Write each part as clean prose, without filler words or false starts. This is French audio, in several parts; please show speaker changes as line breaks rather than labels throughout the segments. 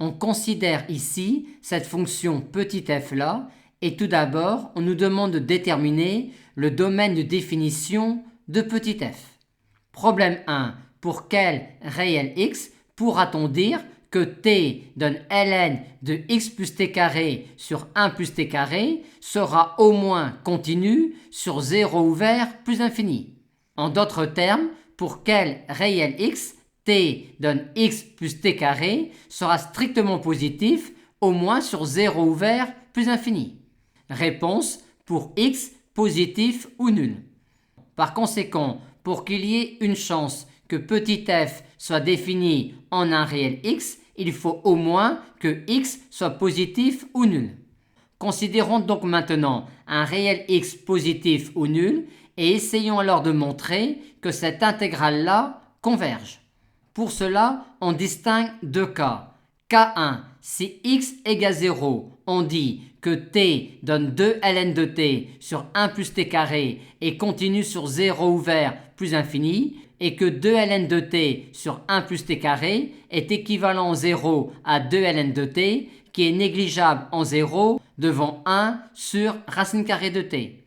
On considère ici cette fonction petit f là et tout d'abord on nous demande de déterminer le domaine de définition de petit f. Problème 1. Pour quel réel x pourra-t-on dire que t donne ln de x plus t carré sur 1 plus t carré sera au moins continu sur 0 ouvert plus infini? En d'autres termes, pour quel réel x t donne x plus t carré sera strictement positif au moins sur 0 ouvert plus infini? Réponse pour x positif ou nul. Par conséquent, pour qu'il y ait une chance que petit f soit défini en un réel x, il faut au moins que x soit positif ou nul. Considérons donc maintenant un réel x positif ou nul et essayons alors de montrer que cette intégrale-là converge. Pour cela, on distingue deux cas. K1, si x égale 0, on dit que t donne 2 ln de t sur 1 plus t carré et continue sur 0 ouvert plus infini, et que 2 ln de t sur 1 plus t carré est équivalent en 0 à 2 ln de t, qui est négligeable en 0 devant 1 sur racine carrée de t.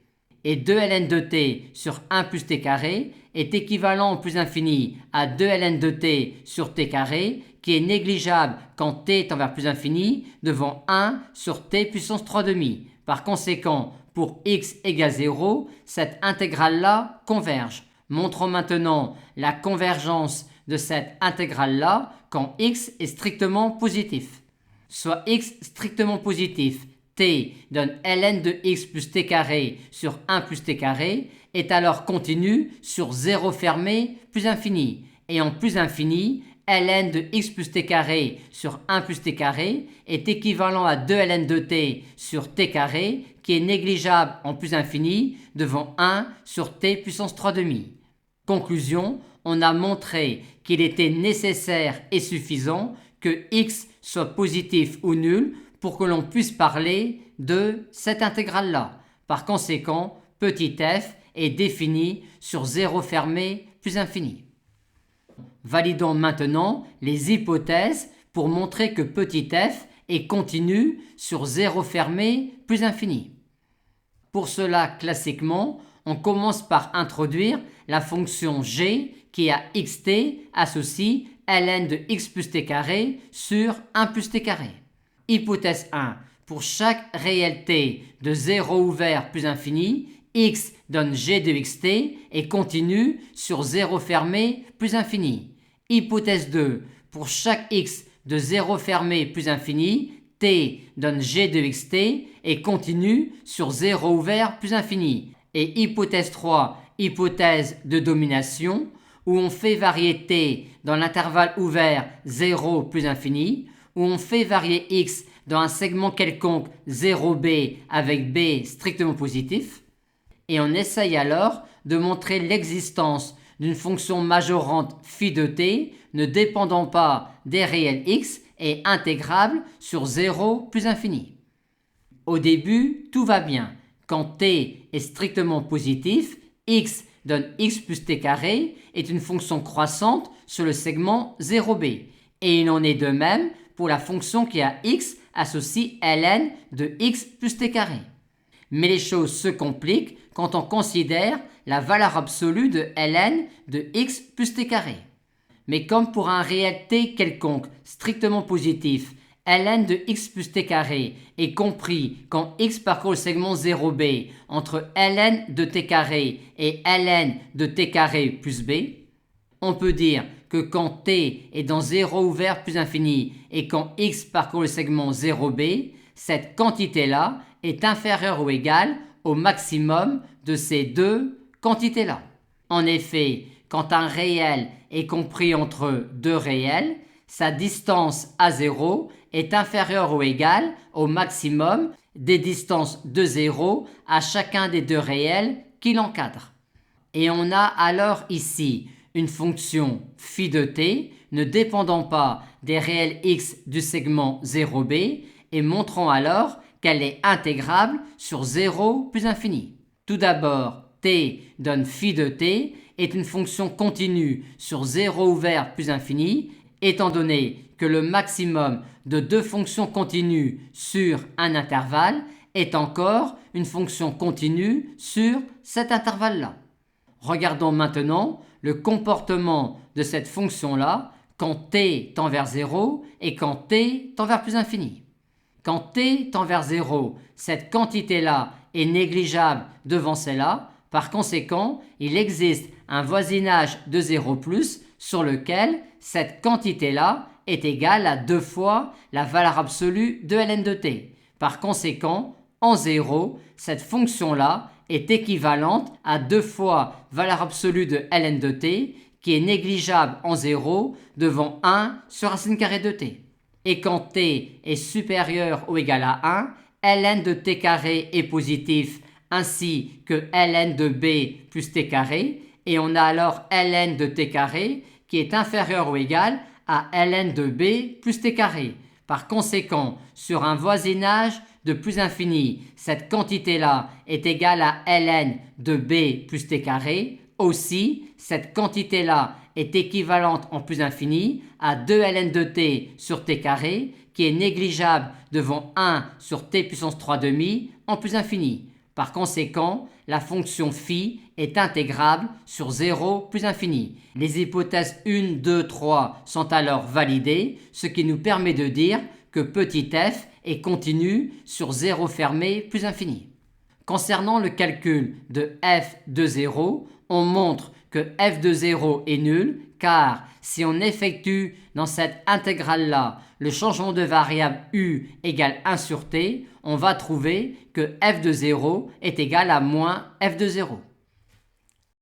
Et 2 ln de t sur 1 plus t carré est équivalent au plus infini à 2 ln de t sur t carré, qui est négligeable quand t est envers plus infini devant 1 sur t puissance 3 demi. Par conséquent, pour x égale 0, cette intégrale-là converge. Montrons maintenant la convergence de cette intégrale-là quand x est strictement positif. Soit x strictement positif, t donne ln de x plus t carré sur 1 plus t carré est alors continu sur 0 fermé plus infini. Et en plus infini, ln de x plus t carré sur 1 plus t carré est équivalent à 2 ln de t sur t carré, qui est négligeable en plus infini devant 1 sur t puissance 3 demi. Conclusion, on a montré qu'il était nécessaire et suffisant que x soit positif ou nul pour que l'on puisse parler de cette intégrale-là. Par conséquent, petit f est défini sur 0 fermé plus infini. Validons maintenant les hypothèses pour montrer que petit f est continu sur 0 fermé plus infini. Pour cela, classiquement, on commence par introduire la fonction g qui à xt associe ln de x plus t carré sur 1 plus t carré. Hypothèse 1. Pour chaque réel t de 0 ouvert plus infini, x donne g de xt et continue sur 0 fermé plus infini. Hypothèse 2. Pour chaque x de 0 fermé plus infini, t donne g de xt et continue sur 0 ouvert plus infini. Et hypothèse 3, hypothèse de domination, où on fait varier t dans l'intervalle ouvert 0 plus infini, où on fait varier x dans un segment quelconque 0b avec b strictement positif, et on essaye alors de montrer l'existence d'une fonction majorante phi de t ne dépendant pas des réels x et intégrable sur 0 plus infini. Au début, tout va bien. Quand t est strictement positif, x donne x plus t carré est une fonction croissante sur le segment 0b. Et il en est de même pour la fonction qui a x associe ln de x plus t carré. Mais les choses se compliquent quand on considère la valeur absolue de ln de x plus t carré. Mais comme pour un réel t quelconque strictement positif, ln de x plus t carré est compris quand x parcourt le segment 0b entre ln de t carré et ln de t carré plus b, on peut dire que quand t est dans 0 ouvert plus infini et quand x parcourt le segment 0b, cette quantité-là est inférieure ou égale au maximum de ces deux quantités-là. En effet, quand un réel est compris entre deux réels, sa distance à 0 est inférieure ou égale au maximum des distances de 0 à chacun des deux réels qui l'encadrent. Et on a alors ici une fonction phi de t ne dépendant pas des réels x du segment 0b et montrant alors qu'elle est intégrable sur 0 plus infini. Tout d'abord, t donne phi de t est une fonction continue sur 0 ouvert plus infini, étant donné que le maximum de deux fonctions continues sur un intervalle est encore une fonction continue sur cet intervalle-là. Regardons maintenant le comportement de cette fonction-là quand t tend vers 0 et quand t tend vers plus infini. Quand t tend vers 0, cette quantité-là est négligeable devant celle-là. Par conséquent, il existe un voisinage de 0 plus sur lequel cette quantité-là est égale à 2 fois la valeur absolue de ln de t. Par conséquent, en 0, cette fonction-là est équivalente à 2 fois valeur absolue de ln de t qui est négligeable en 0 devant 1 sur racine carrée de t. Et quand t est supérieur ou égal à 1, ln de t carré est positif ainsi que ln de b plus t carré et on a alors ln de t carré qui est inférieur ou égal à ln de b plus t carré. Par conséquent, sur un voisinage de plus infini, cette quantité-là est égale à ln de b plus t carré. Aussi, cette quantité-là est équivalente en plus infini à 2 ln de t sur t carré qui est négligeable devant 1 sur t puissance 3 demi en plus infini. Par conséquent, la fonction phi est intégrable sur 0 plus infini. Les hypothèses 1, 2, 3 sont alors validées, ce qui nous permet de dire que petit f est continu sur 0 fermé plus infini. Concernant le calcul de f de 0, on montre que f de 0 est nul car si on effectue dans cette intégrale-là le changement de variable u égale 1 sur t, on va trouver que f de 0 est égal à moins f de 0.